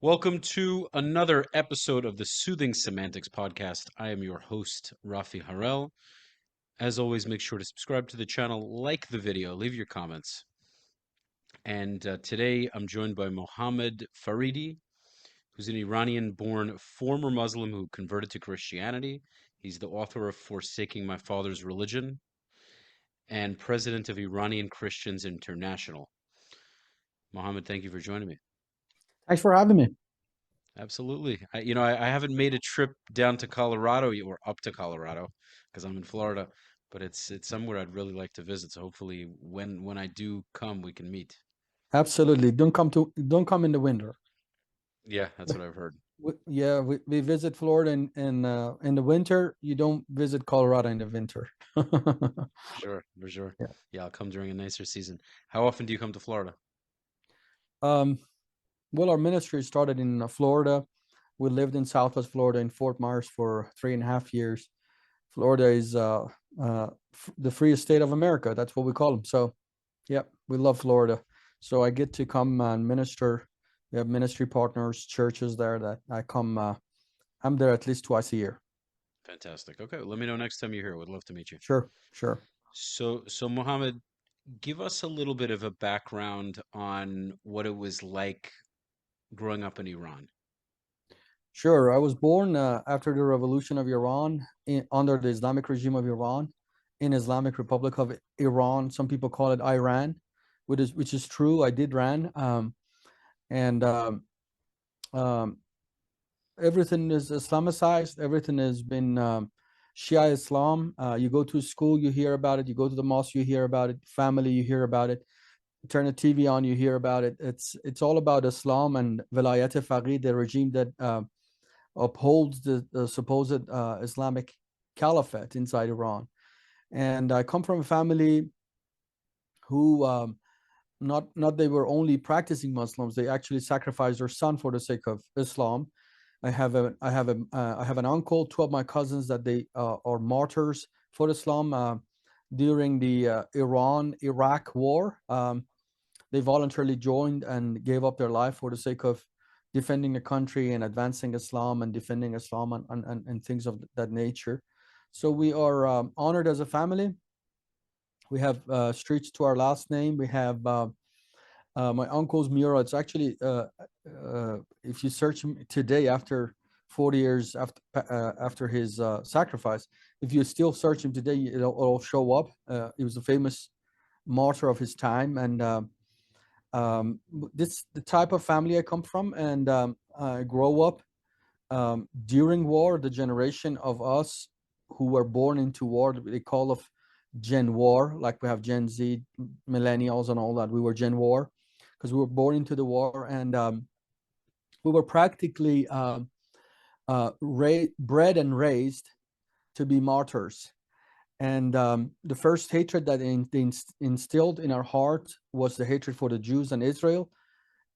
Welcome to another episode of the Soothing Semantics podcast. I am your host, Rafi Harel. As always, make sure to subscribe to the channel, like the video, leave your comments. And today I'm joined by Mohamed Faridi, who's an Iranian born former Muslim who converted to Christianity. He's the author of Forsaking My Father's Religion and president of Iranian Christians International. Mohammed, thank you for joining me. Thanks for having me. Absolutely. I haven't made a trip down to Colorado or up to Colorado because I'm in Florida, but it's somewhere I'd really like to visit. So hopefully when I do come, we can meet. Absolutely. Don't come in the winter. Yeah, that's what I've heard. We visit Florida in the winter. You don't visit Colorado in the winter. Sure, for sure. Yeah. Yeah, I'll come during a nicer season. How often do you come to Florida? Um, well, our ministry started in Florida. We lived in Southwest Florida in Fort Myers for 3.5 years. Florida is the freest state of America. That's what we call them. So, yeah, we love Florida. So I get to come and minister. We have ministry partners, churches there that I come. I'm there at least twice a year. Fantastic. Okay, let me know next time you're here. Would love to meet you. Sure, sure. So Mohammed, give us a little bit of a background on what it was like growing up in Iran. Sure. I was born after the revolution of Iran under the Islamic regime of Iran in Islamic Republic of Iran. Some people call it Iran, which is true. I did ran. And um, Everything is Islamicized. Everything has been Shia Islam. You go to school, you hear about it. You go to the mosque, you hear about it. Family, you hear about it. Turn the TV on, you hear about it. It's all about Islam and Velayat Faqih, the regime that upholds the supposed Islamic caliphate inside Iran. And I come from a family who not they were only practicing Muslims. They actually sacrificed their son for the sake of Islam. I have an uncle, two of my cousins that they are martyrs for Islam during the Iran-Iraq war. They voluntarily joined and gave up their life for the sake of defending the country and advancing Islam and defending Islam and things of that nature. So we are honored as a family. We have streets to our last name. We have my uncle's mural. It's actually, if you search him today, after 40 years after his sacrifice, if you still search him today, it'll show up. He was a famous martyr of his time, and this the type of family I come from, and I grow up during war. The generation of us who were born into war, they call of Gen War, like we have Gen Z, millennials, and all that. We were Gen War because we were born into the war, and we were practically bred and raised to be martyrs. And the first hatred that they instilled in our heart was the hatred for the Jews and Israel.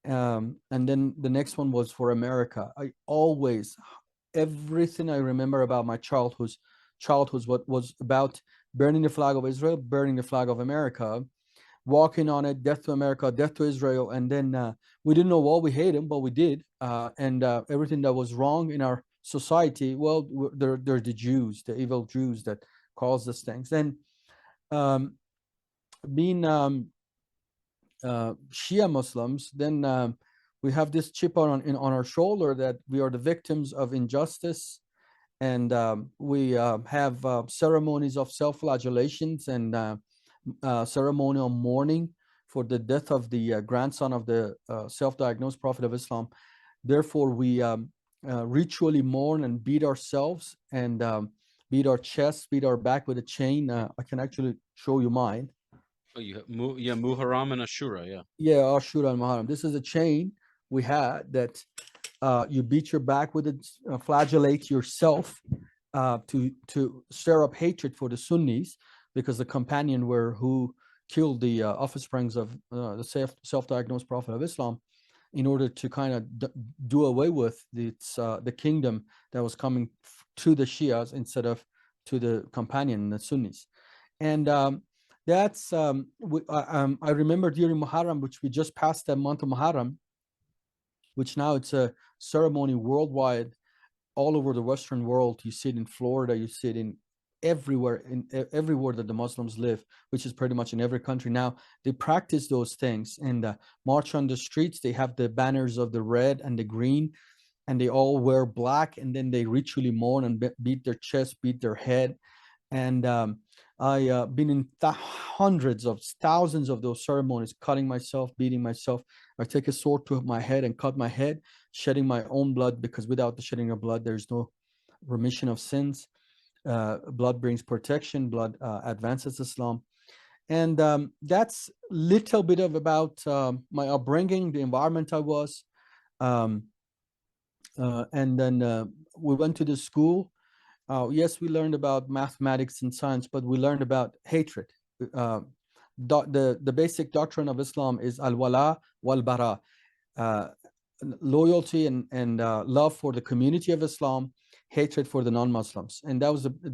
And then the next one was for America. Everything I remember about my childhood what was about burning the flag of Israel, burning the flag of America, walking on it, death to America, death to Israel. And then we didn't know what we hate them, but we did. And everything that was wrong in our society, well, they're the Jews, the evil Jews that caused these things. And being Shia Muslims, then we have this chip on our shoulder that we are the victims of injustice, and we have ceremonies of self-flagellations and ceremonial mourning for the death of the grandson of the self-diagnosed Prophet of Islam. Therefore, we ritually mourn and beat ourselves and beat our chest, beat our back with a chain. I can actually show you mine. Oh, yeah, Muharram and Ashura, yeah. Yeah, Ashura and Muharram. This is a chain we had that you beat your back with it, flagellate yourself to stir up hatred for the Sunnis, because the companion were who killed the offsprings of the self-diagnosed Prophet of Islam, in order to kind of do away with the kingdom that was coming to the Shias instead of to the companion, the Sunnis. And that's I remember during Muharram, which we just passed the month of Muharram, which now it's a ceremony worldwide, all over the Western world. You see it in Florida, you see it in everywhere that the Muslims live, which is pretty much in every country now. They practice those things and march on the streets. They have the banners of the red and the green, and they all wear black, and then they ritually mourn and beat their chest, beat their head. And I been in hundreds of thousands of those ceremonies, cutting myself, beating myself. I take a sword to my head and cut my head, shedding my own blood, because without the shedding of blood, there's no remission of sins. Blood brings protection. Blood advances Islam. And that's little bit of about my upbringing, the environment I was. Um, and then we went to the school. Yes, we learned about mathematics and science, but we learned about hatred. Uh, the basic doctrine of Islam is al-wala wal-bara, uh, loyalty and love for the community of Islam, hatred for the non-Muslims, and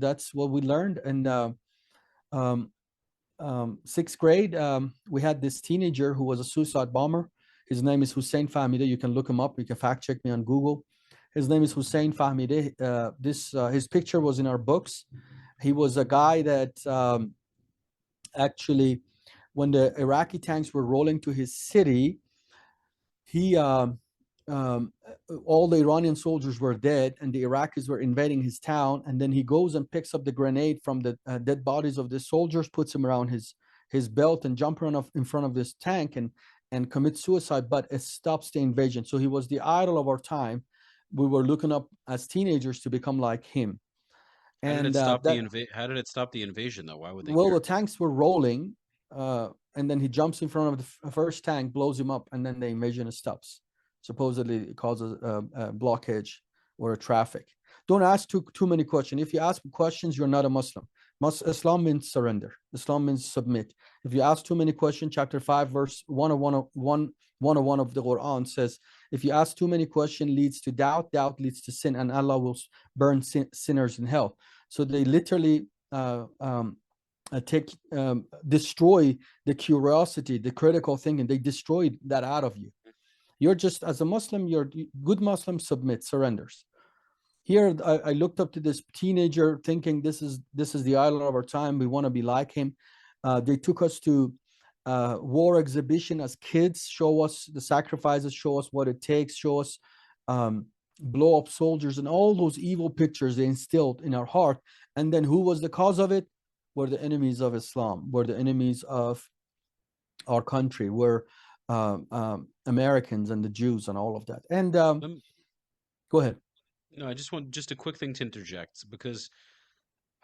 that's what we learned. And um, sixth grade, we had this teenager who was a suicide bomber. His name is Hussein Fahmideh. You can look him up. You can fact check me on Google. His name is Hussein Fahmideh. His picture was in our books. He was a guy that actually, when the Iraqi tanks were rolling to his city, he um, all the Iranian soldiers were dead and the Iraqis were invading his town. And then he goes and picks up the grenade from the dead bodies of the soldiers, puts them around his belt, and jump around in front of this tank and commit suicide. But it stops the invasion. So he was the idol of our time. We were looking up as teenagers to become like him. How did it And stop how did it stop the invasion though? Why would they well, care? the tanks were rolling, and then he jumps in front of the first tank, blows him up, and then the invasion stops. Supposedly, it causes a blockage or a traffic. Don't ask too many questions. If you ask questions, you're not a Muslim. Islam means surrender. Islam means submit. If you ask too many questions, chapter 5, verse 101 of the Quran says, if you ask too many questions, leads to doubt, doubt leads to sin, and Allah will burn sinners in hell. So they literally destroy the curiosity, the critical thinking. They destroy that out of you. You're just, as a Muslim, you're good Muslim, submit, surrenders. Here, I looked up to this teenager thinking this is the idol of our time. We want to be like him. They took us to war exhibition as kids, show us the sacrifices, show us what it takes, show us blow up soldiers, and all those evil pictures they instilled in our heart. And then who was the cause of it? Were the enemies of Islam, were the enemies of our country, were Americans and the Jews and all of that. And go ahead. No, I just want just a quick thing to interject because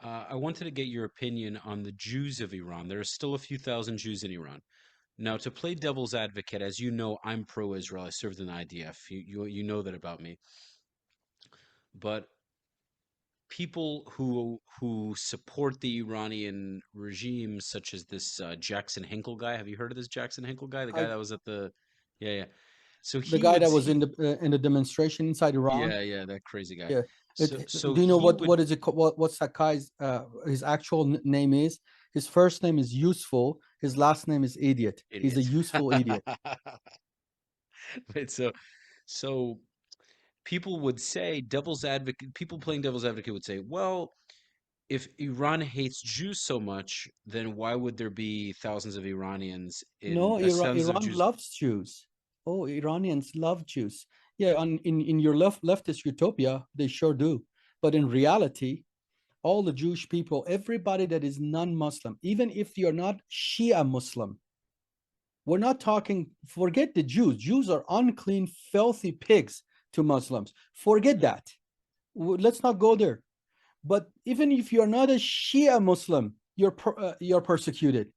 I wanted to get your opinion on the Jews of Iran. There are still a few thousand Jews in Iran. Now, to play devil's advocate, as you know, I'm pro-Israel. I served in the IDF. You know that about me. But people who support the Iranian regime, such as this Jackson Hinkle guy. Have you heard of this Jackson Hinkle guy? The guy I, that was at the, yeah, yeah. So the he guy would, that was in the demonstration inside Iran. yeah, yeah, that crazy guy. Yeah. So Do you know he would, what is it? What's that guy's his actual name is? His first name is Useful. His last name is Idiot. He's a idiot. useful idiot. Right, so people would say devil's advocate. People playing devil's advocate would say, well, if Iran hates Jews so much, then why would there be thousands of Iranians in No, thousands of Iran Jews? loves Jews. Oh, Iranians love Jews. Yeah, in your leftist utopia, they sure do. But in reality, all the Jewish people, everybody that is non-Muslim, even if you're not Shia Muslim, we're not talking, forget the Jews. Jews are unclean, filthy pigs to Muslims. Forget Yeah. that. Let's not go there. But even if you're not a Shia Muslim, you're persecuted.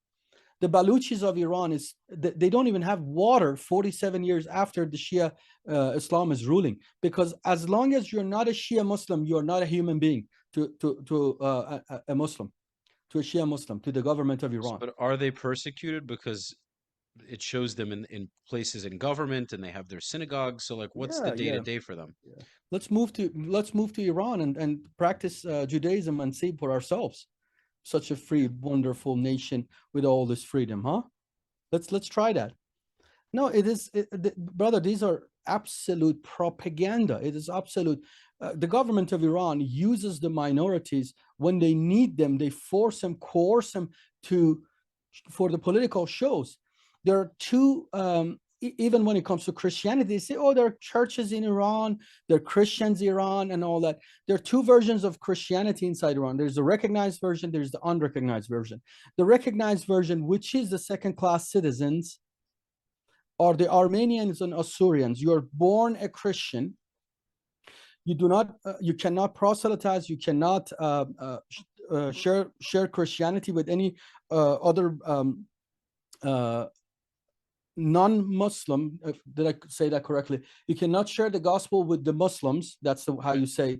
The Baluchis of Iran they don't even have water 47 years after the Shia Islam is ruling, because as long as you're not a Shia Muslim, you're not a human being to a Muslim, to a Shia Muslim, to the government of Iran. But are they persecuted because it shows them in places in government and they have their synagogues? So like, what's the Yeah, day to yeah, day for them? yeah. Let's move to Iran and practice Judaism and see for ourselves. Such a free, wonderful nation with all this freedom, huh? Let's try that. No, brother. These are absolute propaganda. It is absolute. The government of Iran uses the minorities when they need them. They force them, coerce them to for the political shows. There are two. Even when it comes to Christianity, they say, "Oh, there are churches in Iran, there are Christians in Iran, and all that." There are two versions of Christianity inside Iran. There's the recognized version. There's the unrecognized version. The recognized version, which is the second-class citizens, are the Armenians and Assyrians. You are born a Christian. You do not, you cannot proselytize. You cannot share Christianity with any other non-Muslim. Did I say that correctly? You cannot share the gospel with the Muslims. That's how you say.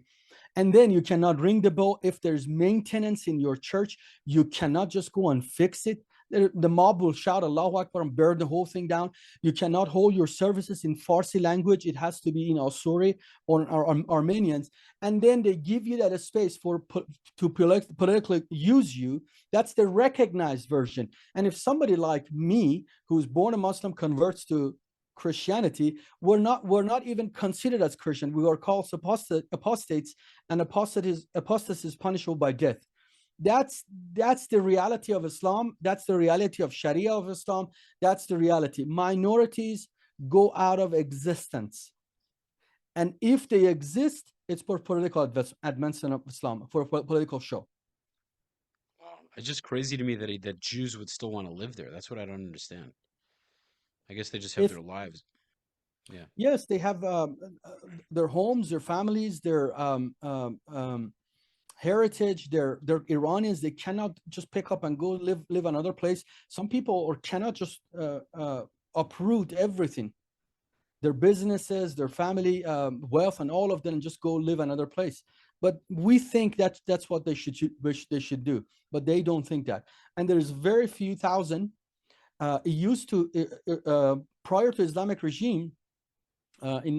And then you cannot ring the bell if there's maintenance in your church. You cannot just go and fix it. The mob will shout Allahu Akbar and burn the whole thing down. You cannot hold your services in Farsi language. It has to be in Asuri or Armenians. And then they give you that space to politically use you. That's the recognized version. And if somebody like me, who's born a Muslim, converts to Christianity, we're not even considered as Christian. We are called apostates, and apostasy is punishable by death. That's the reality of Islam. That's the reality of Sharia of Islam. That's the reality. Minorities go out of existence, and if they exist, it's for political advancement of Islam, for a political show. It's just crazy to me that Jews would still want to live there. That's what I don't understand. I guess they just have If their lives. Yeah. Yes, they have their homes, their families, their heritage. They're Iranians. They cannot just pick up and go live another place. Some people cannot just uproot everything, their businesses, their family wealth, and all of them, and just go live another place. But we think that's what they should do. But they don't think that. And there's very few thousand. It used to prior to Islamic regime in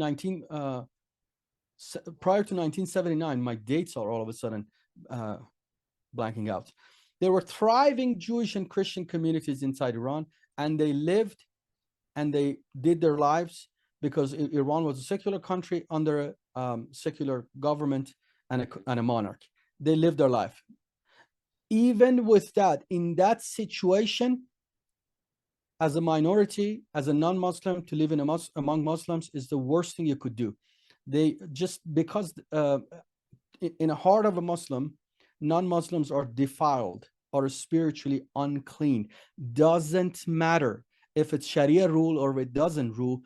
prior to 1979. My dates are all of a sudden blanking out. There were thriving Jewish and Christian communities inside Iran, and they lived and they did their lives because Iran was a secular country under a secular government and a monarch. They lived their life. Even with that, in that situation, as a minority, as a non-Muslim, to live among Muslims is the worst thing you could do. They just, because in the heart of a Muslim, non-Muslims are defiled, are spiritually unclean. Doesn't matter if it's Sharia rule or it doesn't rule.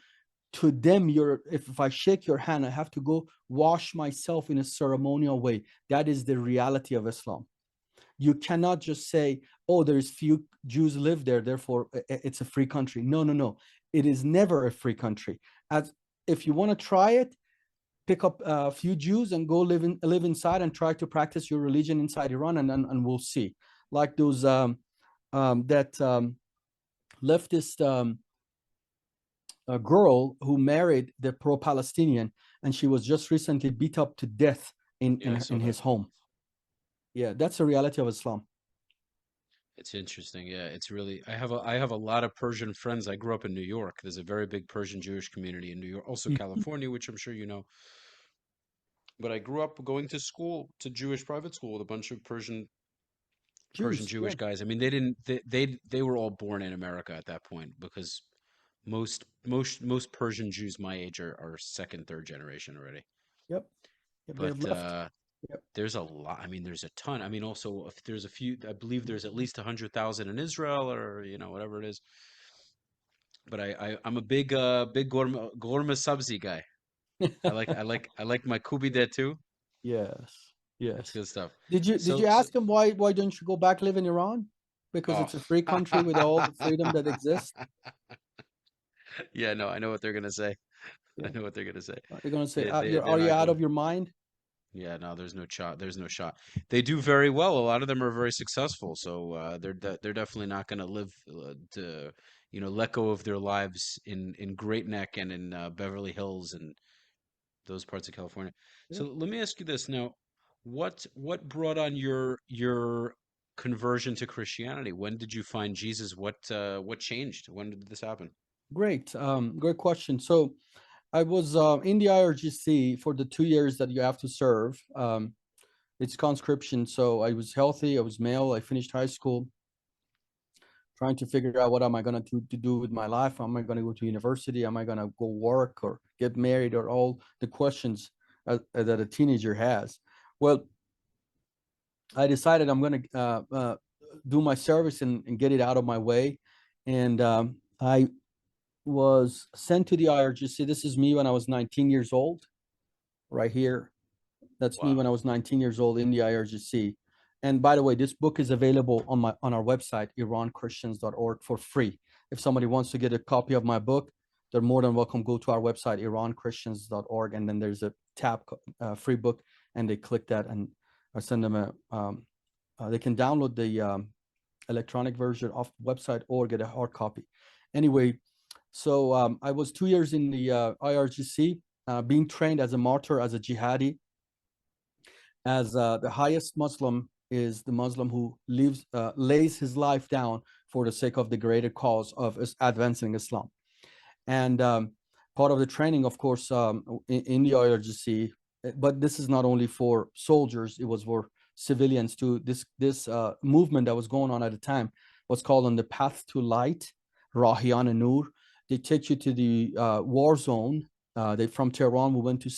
To them, if I shake your hand, I have to go wash myself in a ceremonial way. That is the reality of Islam. You cannot just say, oh, there's few Jews live there, therefore it's a free country. No, no, no. It is never a free country. If you want to try it, pick up a few Jews and go live inside and try to practice your religion inside Iran, and we'll see. Like those leftist a girl who married the pro-Palestinian, and she was just recently beat up to death in his home. Yeah, that's the reality of Islam. It's interesting. Yeah, it's really. I have a lot of Persian friends. I grew up in New York. There's a very big Persian Jewish community in New York, also California, which I'm sure you know. But I grew up going to school, to Jewish private school, with a bunch of Persian Jews, Jewish yeah. guys. I mean, they didn't. They were all born in America at that point because most Persian Jews my age are second, third generation already. Yep. Yep, they have But left. Yep. there's a lot. I mean, there's a ton. I mean, also if there's a few. I believe there's at least 100,000 in Israel, or whatever it is. But I'm a big Gorma Sabzi guy. I like my kubi there too. Yes. It's Yes. good stuff. Did you So ask him why don't you go back live in Iran? Because oh it's a free country with all the freedom that exists. yeah, no, I know what they're gonna say. I Yeah. know what they're gonna say. They're gonna say, They're are you not out going. of your mind? Yeah, no, there's no shot. There's no shot. They do very well. A lot of them are very successful. So they're definitely not going to live to let go of their lives in Great Neck and in Beverly Hills and those parts of California. Yeah. So let me ask you this now: what brought on your conversion to Christianity? When did you find Jesus? What changed? When did this happen? Great. Great question. So I was in the IRGC for the 2 years that you have to serve. It's conscription, so I was healthy. I was male. I finished high school, trying to figure out what am I going to do with my life. Am I going to go to university? Am I going to go work or get married, or all the questions that a teenager has? Well, I decided I'm going to do my service and get it out of my way. And I was sent to the IRGC. This is me when I was 19 years old, right here. That's me Wow. when I was 19 years old in the IRGC. And by the way, this book is available on our website, iranchristians.org, for free. If somebody wants to get a copy of my book, they're more than welcome. Go to our website, iranchristians.org, and then there's a tab, free book, and they click that, and I send them they can download the electronic version off the website or get a hard copy. Anyway, so I was 2 years in the IRGC, being trained as a martyr, as a jihadi. As the highest Muslim is the Muslim who lays his life down for the sake of the greater cause of advancing Islam. And part of the training, of course, in the IRGC, but this is not only for soldiers, it was for civilians too. This movement that was going on at the time was called On the Path to Light, Rafi and Mohamed. They take you to the war zone. From Tehran, we went to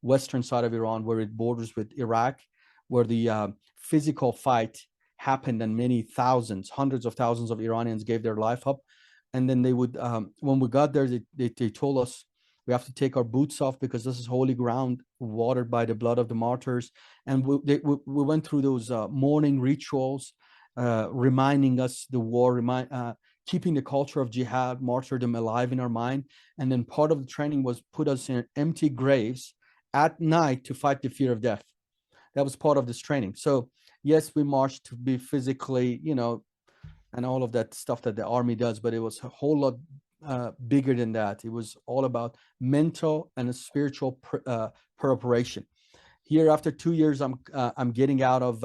western side of Iran, where it borders with Iraq, where the physical fight happened, and many thousands, hundreds of thousands of Iranians gave their life up. And then they would, when we got there, they told us we have to take our boots off because this is holy ground, watered by the blood of the martyrs. And we went through those morning rituals, reminding us the war, keeping the culture of jihad, martyrdom alive in our mind. And then part of the training was put us in empty graves at night to fight the fear of death. That was part of this training. So yes, we marched to be physically, and all of that stuff that the army does, but it was a whole lot bigger than that. It was all about mental and a spiritual preparation. Here, after 2 years, I'm getting out of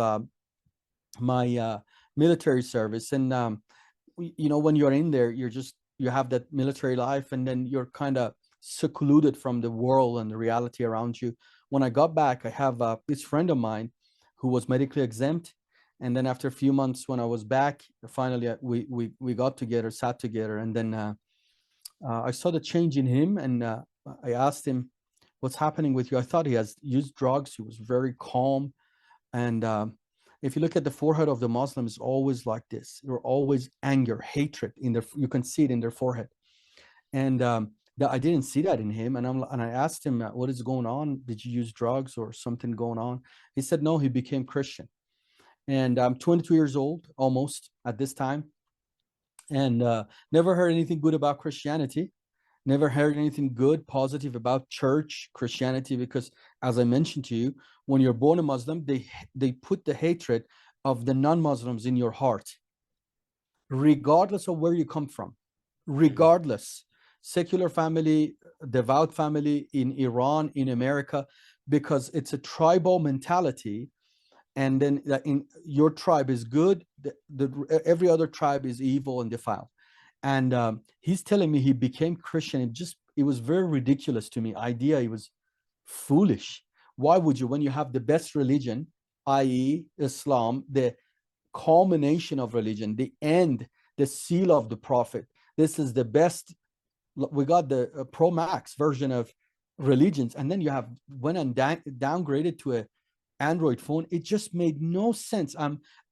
my military service, and when you're in there, you have that military life, and then you're kind of secluded from the world and the reality around you. When I got back, I have this friend of mine who was medically exempt. And then after a few months, when I was back, finally we got together, sat together, and then I saw the change in him, and I asked him, "What's happening with you?" I thought he has used drugs. He was very calm, and if you look at the forehead of the Muslims, always like this. They're always anger, hatred in their. You can see it in their forehead, and I didn't see that in him. And I asked him, "What is going on? Did you use drugs or something going on?" He said, "No, he became Christian." And I'm 22 years old almost at this time, and never heard anything good about Christianity, never heard anything good, positive about church Christianity, because as I mentioned to you, when you're born a Muslim, they put the hatred of the non-Muslims in your heart, regardless of where you come from, regardless. Secular family, devout family in Iran, in America, because it's a tribal mentality. And then in your tribe is good, every other tribe is evil and defiled. And he's telling me he became Christian. It was very ridiculous to me. It was foolish. Why would you, when you have the best religion, i.e. Islam, the culmination of religion, the end, the seal of the prophet, this is the best. We got the Pro Max version of religions, and then you have went and downgraded to a Android phone. It just made no sense.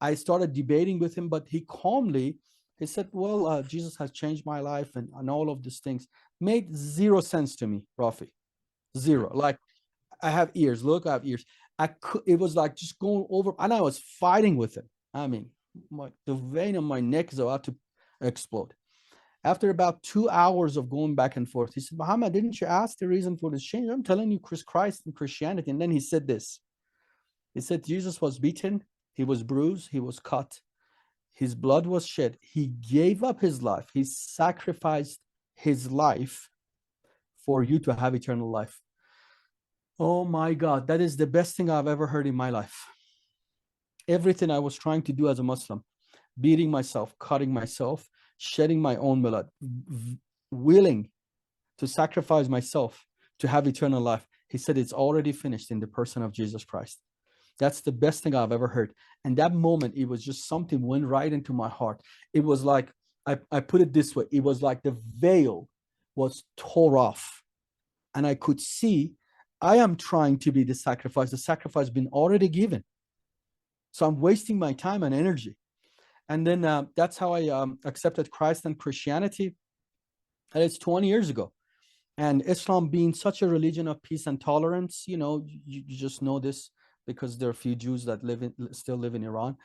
I started debating with him, but he said, "Well, Jesus has changed my life," and all of these things made zero sense to me, Rafi. Zero. Like, I have ears. Look, I have ears. It was like just going over, and I was fighting with him. I mean, the vein on my neck is about to explode. After about 2 hours of going back and forth, he said, "Mohammed, didn't you ask the reason for this change? I'm telling you, Christ and Christianity." And then he said this. He said, "Jesus was beaten, he was bruised, he was cut, his blood was shed. He gave up his life. He sacrificed his life for you to have eternal life." Oh my God, that is the best thing I've ever heard in my life. Everything I was trying to do as a Muslim, beating myself, cutting myself, shedding my own blood, willing to sacrifice myself to have eternal life. He said, it's already finished in the person of Jesus Christ. That's the best thing I've ever heard. And that moment, it was just something went right into my heart. It was like, I put it this way, it was like the veil was tore off. And I could see, I am trying to be the sacrifice. The sacrifice has been already given. So I'm wasting my time and energy. And then that's how I accepted Christ and Christianity. And it's 20 years ago. And Islam being such a religion of peace and tolerance, you just know this because there are a few Jews that still live in Iran.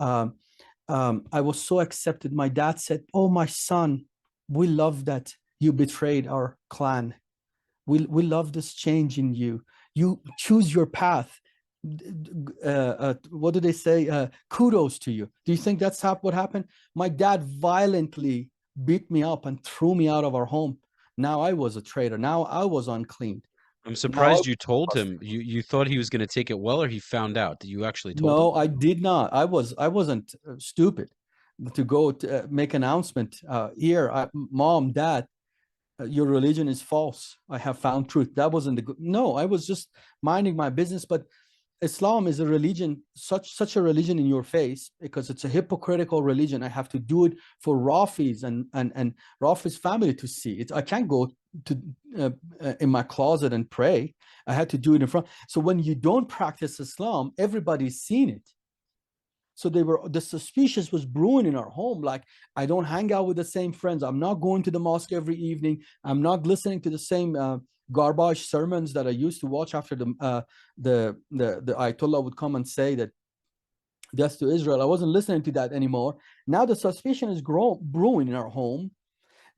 I was so accepted. My dad said, "Oh, my son, we love that you betrayed our clan. We love this change in you. You choose your path. What do they say? Kudos to you." Do you think that's what happened? My dad violently beat me up and threw me out of our home. Now I was a traitor. Now I was unclean. I'm Now surprised you told him. You thought he was going to take it well, or he found out that you actually told him? No, I did not. I wasn't stupid to go to make announcement here. Mom, Dad, your religion is false. I have found truth. That wasn't the good. No, I was just minding my business. But Islam is a religion, such a religion in your face, because it's a hypocritical religion. I have to do it for Rafi's and Rafi's family to see it. I can't go to in my closet and pray. I had to do it in front. So when you don't practice Islam, everybody's seen it. So the suspicious was brewing in our home. Like, I don't hang out with the same friends. I'm not going to the mosque every evening. I'm not listening to the same garbage sermons that I used to watch after the Ayatollah would come and say that death to Israel. I wasn't listening to that anymore. Now the suspicion is brewing in our home,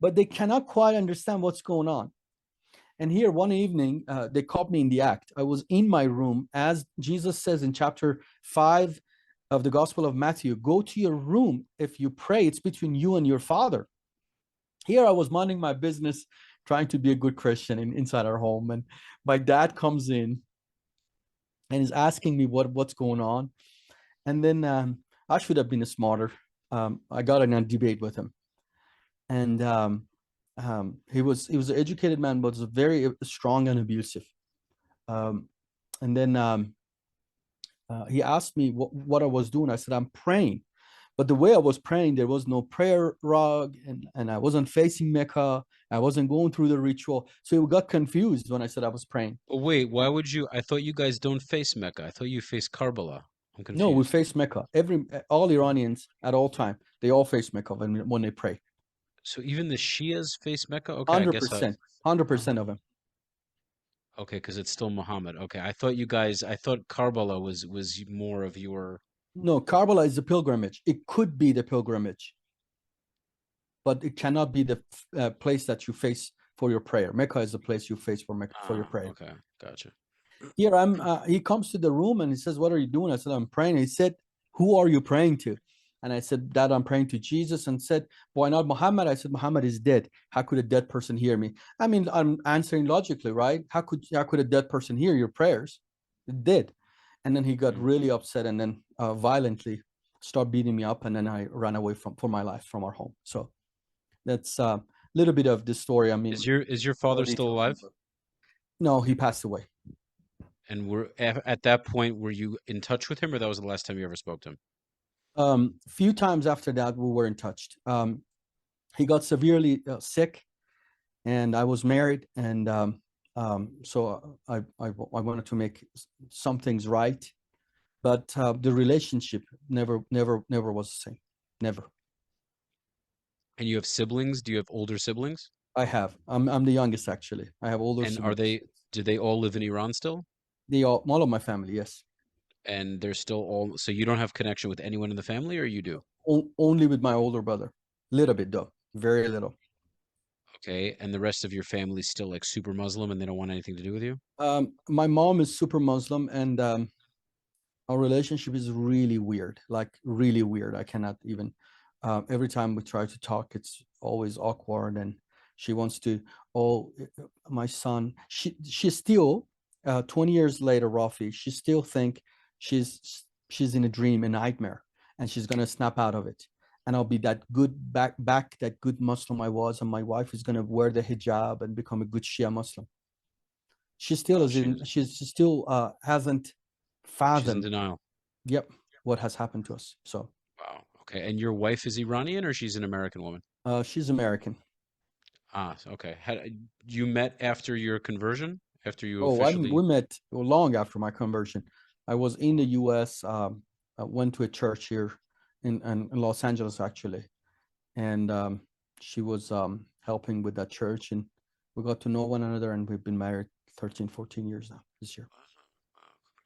but they cannot quite understand what's going on. And here one evening, they caught me in the act. I was in my room, as Jesus says in chapter 5 of the Gospel of Matthew, go to your room. If you pray, it's between you and your Father. Here I was minding my business, trying to be a good Christian inside our home. And my dad comes in and is asking me what's going on. And then I should have been smarter. I got in a debate with him. And he was an educated man, but was very strong and abusive. And then he asked me what I was doing. I said, I'm praying. But the way I was praying, there was no prayer rug, and I wasn't facing Mecca. I wasn't going through the ritual. So he got confused when I said I was praying. Oh, wait, why would you? I thought you guys don't face Mecca. I thought you face Karbala. I'm No, we confused. face Mecca. All Iranians at all time, they all face Mecca when they pray. So even the Shias face Mecca? Okay, I guess 100%, 100% uh, of them. okay, because it's still Muhammad. Okay, I thought you guys. I thought Karbala was more of your. No, Karbala is a pilgrimage. It could be the pilgrimage, but it cannot be the place that you face for your prayer. Mecca is the place you face for your prayer. Okay, gotcha. Here he comes to the room and he says, "What are you doing?" I said, "I'm praying." He said, "Who are you praying to?" And I said, "Dad, I'm praying to Jesus." And said, "Why not Muhammad?" I said, "Muhammad is dead. How could a dead person hear me?" I mean, I'm answering logically, right? How could a dead person hear your prayers? It did. And then he got really upset and then violently started beating me up. And then I ran away for my life from our home. So that's a little bit of the story. I mean, Is your father still alive? No, he passed away. And at that point, were you in touch with him, or that was the last time you ever spoke to him? Few times after that, we were in touch. He got severely sick, and I was married, and so I wanted to make some things right, but the relationship never was the same. Never. And you have siblings? Do you have older siblings? I have. I'm the youngest actually. I have older And are siblings. do they all live in Iran still? All of my family, yes. And they're still all, so you don't have connection with anyone in the family, or you do? Only with my older brother. Little bit though, very little. Okay, and the rest of your family's still like super Muslim and they don't want anything to do with you? My mom is super Muslim, and our relationship is really weird, like really weird. I cannot even. Every time we try to talk, it's always awkward, and she wants to. Oh, my son. She still, 20 years later, Rafi. She still think she's in a dream, a nightmare, and she's gonna snap out of it. and I'll be that good back that good Muslim I was, and my wife is gonna wear the hijab and become a good Shia Muslim. She still Wow, is in. She still hasn't she's in fathomed. denial. Yep, what has happened to us. So Wow. Okay. And your wife is Iranian or she's an American woman? she's American. Ah, okay. You met after your conversion? After you Oh, we officially? met long after my conversion. I was in the U.S. I went to a church here in Los Angeles actually, and she was helping with that church, and we got to know one another, and we've been married 13, 14 years now this year.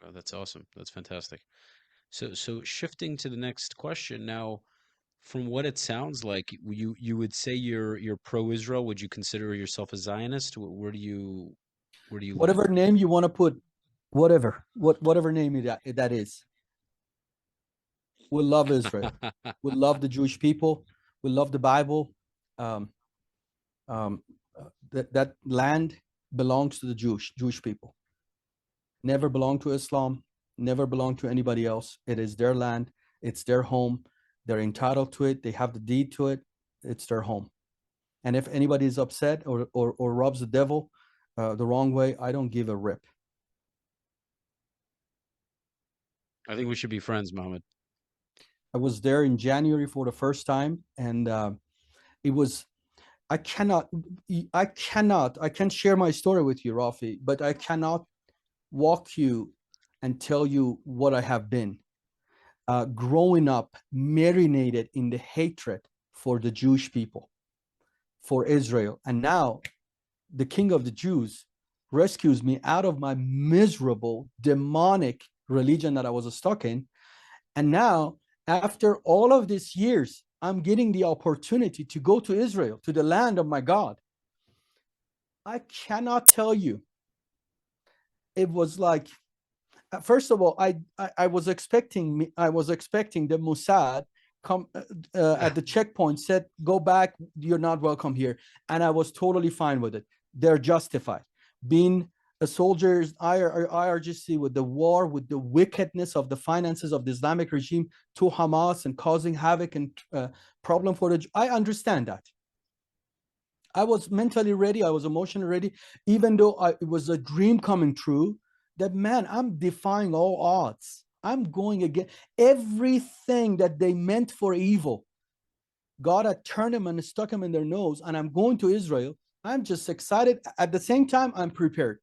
Wow, that's awesome. That's fantastic. So shifting to the next question now, from what it sounds like, you would say you're pro-Israel. Would you consider yourself a Zionist? Where do you Whatever land? name you want to put, whatever name that is, we love Israel. We love the Jewish people. We love the Bible. Um, that land belongs to the Jewish people. Never belonged to Islam. Never belonged to anybody else. It is their land. It's their home. They're entitled to it. They have the deed to it. It's their home. And if anybody is upset or rubs the devil the wrong way, I don't give a rip. I think we should be friends, Mohammed. I was there in January for the first time, and it was. I cannot. I can share my story with you, Rafi, but I cannot walk you and tell you what I have been. Growing up, marinated in the hatred for the Jewish people, for Israel, and now the King of the Jews rescues me out of my miserable, demonic religion that I was stuck in. And now, after all of these years, I'm getting the opportunity to go to Israel, to the land of my God. I cannot tell you. It was like, first of all, I was expecting the Mossad come at the checkpoint, said, "Go back. You're not welcome here," and I was totally fine with it. They're justified. Being a soldiers, IRGC, with the war, with the wickedness of the finances of the Islamic regime to Hamas and causing havoc and problem for the. I understand that. I was mentally ready. I was emotionally ready, even though it was a dream coming true. That man, I'm defying all odds. I'm going again. Everything that they meant for evil, God had turned them and stuck them in their nose. And I'm going to Israel. I'm just excited. At the same time, I'm prepared.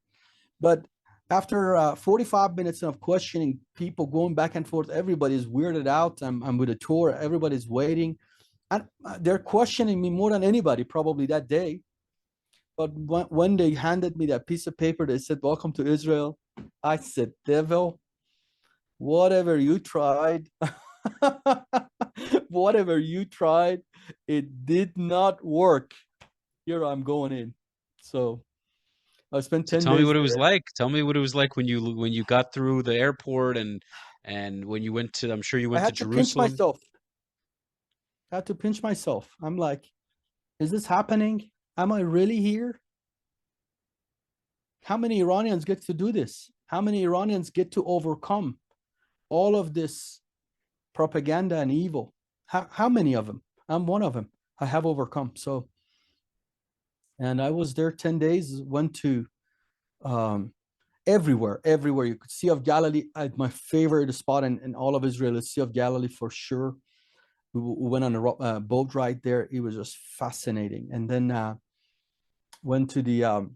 But after 45 minutes of questioning, people going back and forth, everybody's weirded out. I'm with a tour. Everybody's waiting. And they're questioning me more than anybody probably that day. But when they handed me that piece of paper, they said, "Welcome to Israel." I said, "Devil, whatever you tried, whatever you tried, it did not work. Here I'm going in." So I spent So 10 tell me days what it was there. like. Tell me what it was like when you got through the airport and when you went to, I'm sure you I went to had to pinch Jerusalem. myself. I had to pinch myself. I'm like, is this happening? Am I really here? How many Iranians get to do this? How many Iranians get to overcome all of this propaganda and evil? How many of them? I'm one of them. I have overcome. So, and I was there 10 days, went to um, everywhere you could. Sea of Galilee, my favorite spot in all of Israel is Sea of Galilee for sure. We went on a boat ride there. It was just fascinating. And then went to the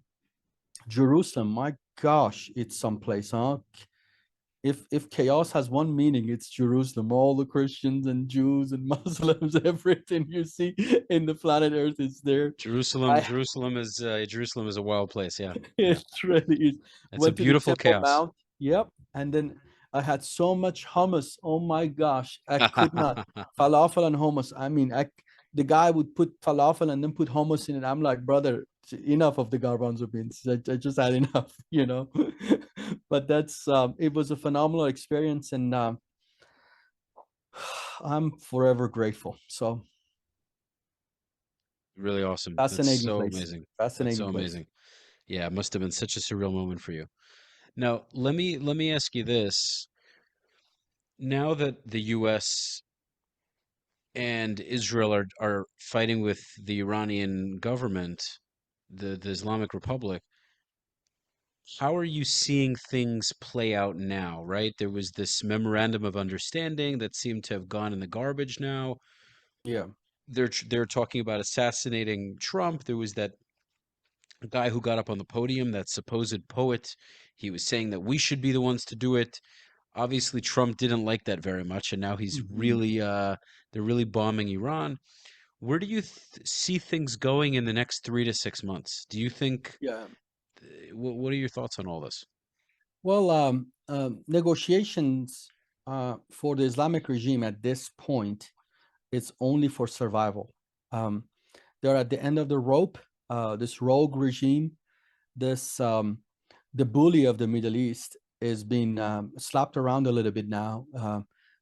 Jerusalem. My gosh, it's someplace, huh? If chaos has one meaning, it's Jerusalem. All the Christians and Jews and Muslims, everything you see in the planet Earth is there. Jerusalem, I Jerusalem is a wild place. Yeah, yeah. it really is. It's a Went to the beautiful Temple chaos. Mount. Yep. And then I had so much hummus. Oh my gosh, I could not. Falafel and hummus. I mean, the guy would put falafel and then put hummus in it. I'm like, brother, enough of the garbanzo beans. I just had enough. But that's it was a phenomenal experience, and I'm forever grateful. So Really awesome. That's fascinating so place. amazing. That's Fascinating so place. amazing. Yeah, it must have been such a surreal moment for you. Now, let me ask you this. Now that the US and Israel are fighting with the Iranian government, the Islamic Republic. How are you seeing things play out now, right? There was this memorandum of understanding that seemed to have gone in the garbage now. Yeah. They're talking about assassinating Trump. There was that guy who got up on the podium, that supposed poet. He was saying that we should be the ones to do it. Obviously, Trump didn't like that very much, and now he's Mhm. really they're really bombing Iran. Where do you see things going in the next 3 to 6 months? Do you think? Yeah. What are your thoughts on all this? Well, negotiations for the Islamic regime at this point, it's only for survival. Um, they're at the end of the rope. This rogue regime, this the bully of the Middle East, is being slapped around a little bit now.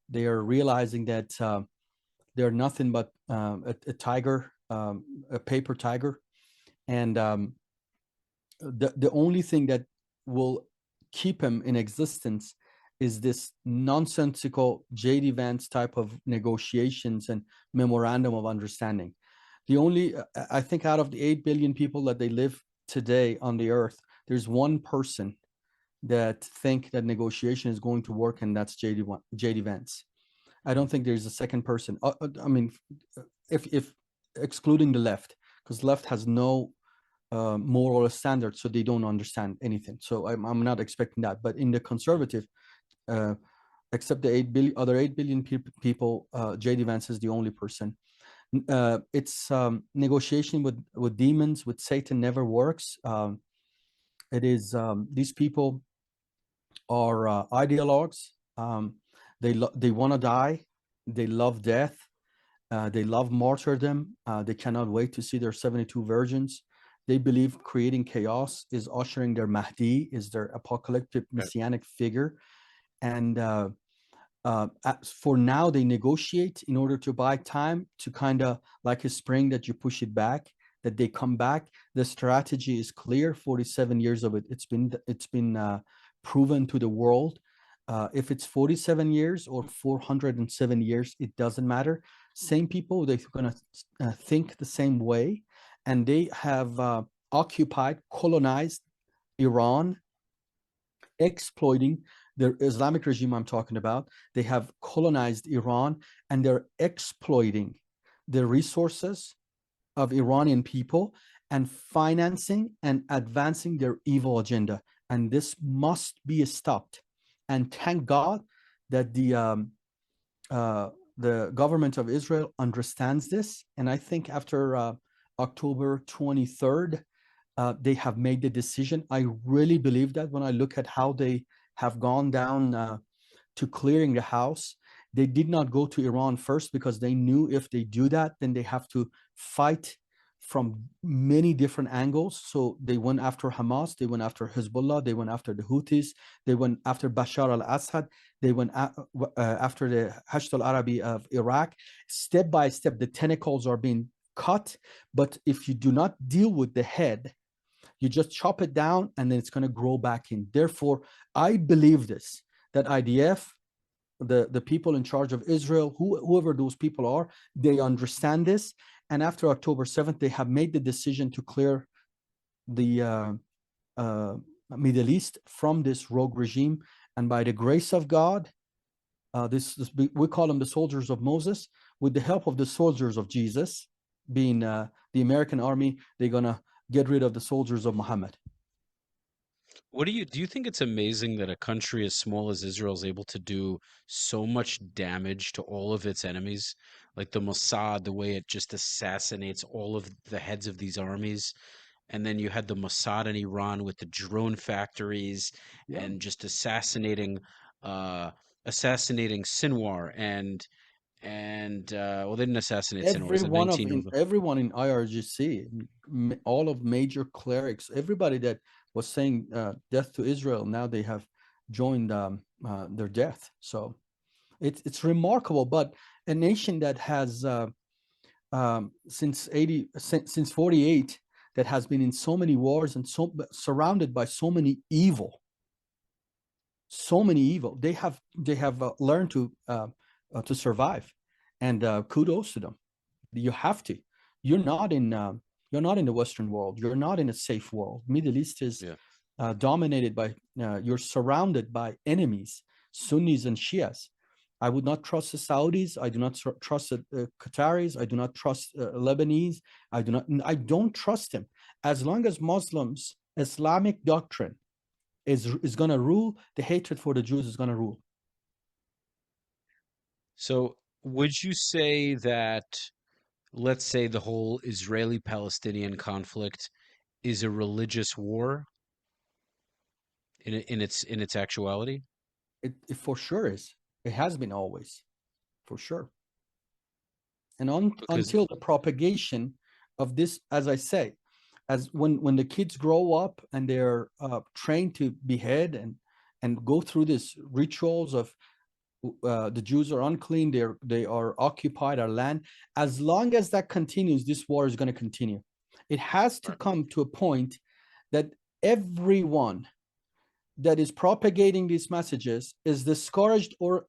They are realizing that they're nothing but a tiger, a paper tiger, and the only thing that will keep him in existence is this nonsensical J.D. Vance type of negotiations and memorandum of understanding. The only, I think, out of the 8 billion people that they live today on the earth, there's one person that think that negotiation is going to work, and that's J.D. Vance. I don't think there's a second person. I mean, if excluding the left, because left has no moral standards, so they don't understand anything. So I'm not expecting that. But in the conservative, uh, except the 8 billion people, J.D. Vance is the only person. It's negotiation with demons, with Satan never works. It is these people are ideologues. They want to die. They love death. They love martyrdom. They cannot wait to see their 72 virgins. They believe creating chaos is ushering their Mahdi, is their apocalyptic Okay. messianic figure. And for now, they negotiate in order to buy time, to kind of like a spring that you push it back, that they come back. The strategy is clear. 47 years of it. It's been proven to the world. If it's 47 years or 407 years, it doesn't matter. Same people, they're going to think the same way. And they have occupied, colonized Iran, exploiting the Islamic regime I'm talking about. They have colonized Iran, and they're exploiting the resources of Iranian people and financing and advancing their evil agenda. And this must be stopped. And thank God that the government of Israel understands this. And I think after October 23rd, they have made the decision. I really believe that when I look at how they have gone down to clearing the house. They did not go to Iran first because they knew if they do that, then they have to fight from many different angles. So they went after Hamas, they went after Hezbollah, they went after the Houthis, they went after Bashar al-Assad, they went after the Hashd al-Arabi of Iraq. Step by step, the tentacles are being cut. But if you do not deal with the head, you just chop it down and then it's going to grow back in. Therefore, I believe this, that IDF, the people in charge of Israel, whoever those people are, they understand this. And after October 7th, they have made the decision to clear the uh, Middle East from this rogue regime. And by the grace of God, we call them the soldiers of Moses, with the help of the soldiers of Jesus, being the American army, they're going to get rid of the soldiers of Mohammed. What do you think it's amazing that a country as small as Israel is able to do so much damage to all of its enemies? Like the Mossad, the way it just assassinates all of the heads of these armies. And then you had the Mossad in Iran with the drone factories Yeah. and just uh assassinating Sinwar and well, they didn't assassinate Sinwar. Was it Everyone in IRGC, all of major clerics, everybody that was saying death to Israel, now they have joined their death. So it's remarkable. But a nation that has since 48, that has been in so many wars and surrounded by so many evil, they have learned to survive. and kudos to them. You have to. You're not in the Western world. You're not in a safe world. Middle East is Yeah. dominated by. You're surrounded by enemies, Sunnis and Shias. I would not trust the Saudis. I do not trust the Qataris. I do not trust Lebanese. I don't trust them. As long as Muslims, Islamic doctrine is going to rule, the hatred for the Jews is going to rule. So would you say that, let's say, the whole Israeli-Palestinian conflict is a religious war in its actuality? It for sure is. It has been always, for sure. And Because until the propagation of this, as I say, as when the kids grow up and they're trained to behead and go through these rituals of the Jews are unclean, they are occupied our land. As long as that continues, this war is going to continue. It has to come to a point that everyone that is propagating these messages is discouraged or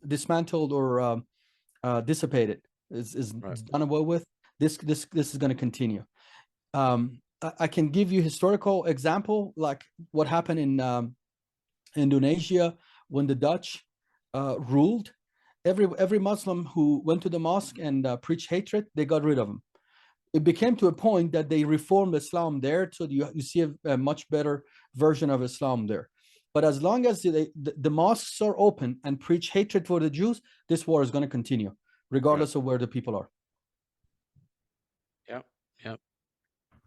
dismantled or dissipated, is done away with. This is going to continue. I can give you historical example, like what happened in Indonesia when the Dutch ruled. Every Muslim who went to the mosque and preached hatred, they got rid of them. It became to a point that they reformed Islam there, so you see a much better version of Islam there. But as long as the mosques are open and preach hatred for the Jews, this war is going to continue, regardless of where the people are. Yeah, yeah.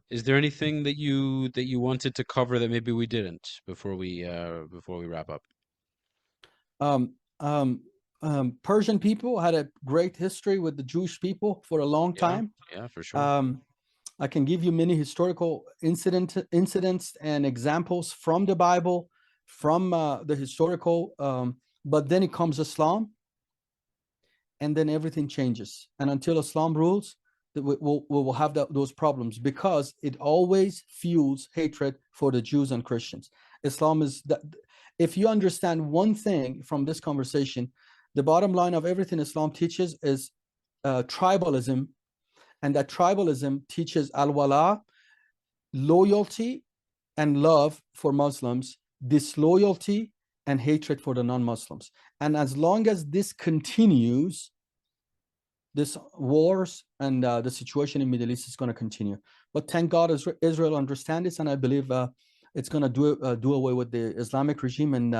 Is there anything that you wanted to cover that maybe we didn't before we wrap up? Persian people had a great history with the Jewish people for a long time. Yeah, for sure. I can give you many historical incidents and examples from the Bible, from the historical, but then it comes Islam, and then everything changes. And until Islam rules, we will have those problems, because it always fuels hatred for the Jews and Christians. Islam is that. If you understand one thing from this conversation, the bottom line of everything Islam teaches is tribalism, and that tribalism teaches al-wala, loyalty and love for Muslims, disloyalty and hatred for the non-Muslims. And as long as this continues, this wars and the situation in Middle East is going to continue. But thank God Israel understands this, and I believe it's going to do away with the Islamic regime, and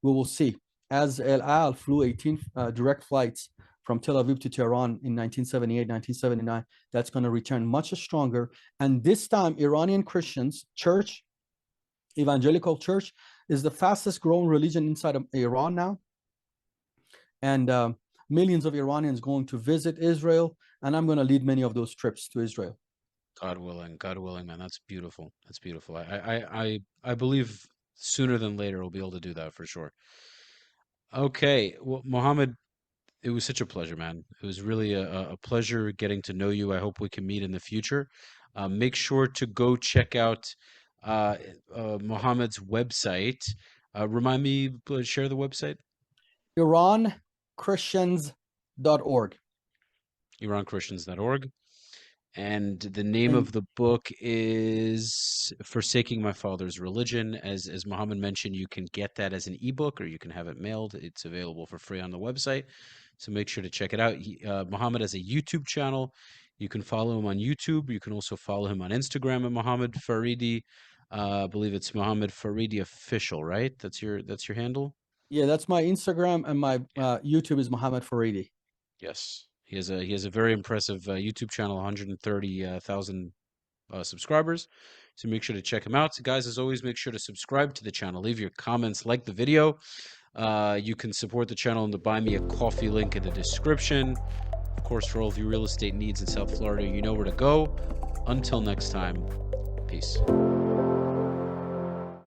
we will see. As El Al flew 18 direct flights from Tel Aviv to Tehran in 1978, 1979, that's going to return much stronger. And this time, Iranian Christians, church, evangelical church, is the fastest growing religion inside of Iran now. And millions of Iranians going to visit Israel, and I'm going to lead many of those trips to Israel. God willing, man. That's beautiful. That's beautiful. I believe sooner than later we'll be able to do that for sure. Okay, well, Mohammed, it was such a pleasure, man. It was really a pleasure getting to know you. I hope we can meet in the future. Make sure to go check out Mohammed's website. Remind me, share the website. IranChristians.org. IranChristians.org. And the name of the book is Forsaking My Father's Religion. As Mohammed mentioned, you can get that as an ebook or you can have it mailed. It's available for free on the website. So make sure to check it out. Mohammed has a YouTube channel. You can follow him on YouTube. You can also follow him on Instagram at Mohamed Faridi. I believe it's Mohamed Faridi Official, right? That's your handle? Yeah, that's my Instagram, and my YouTube is Mohamed Faridi. Yes. He has a very impressive YouTube channel, 130,000 subscribers. So make sure to check him out. So guys, as always, make sure to subscribe to the channel. Leave your comments, like the video. You can support the channel in the Buy Me a Coffee link in the description. Of course, for all of your real estate needs in South Florida, you know where to go. Until next time, peace.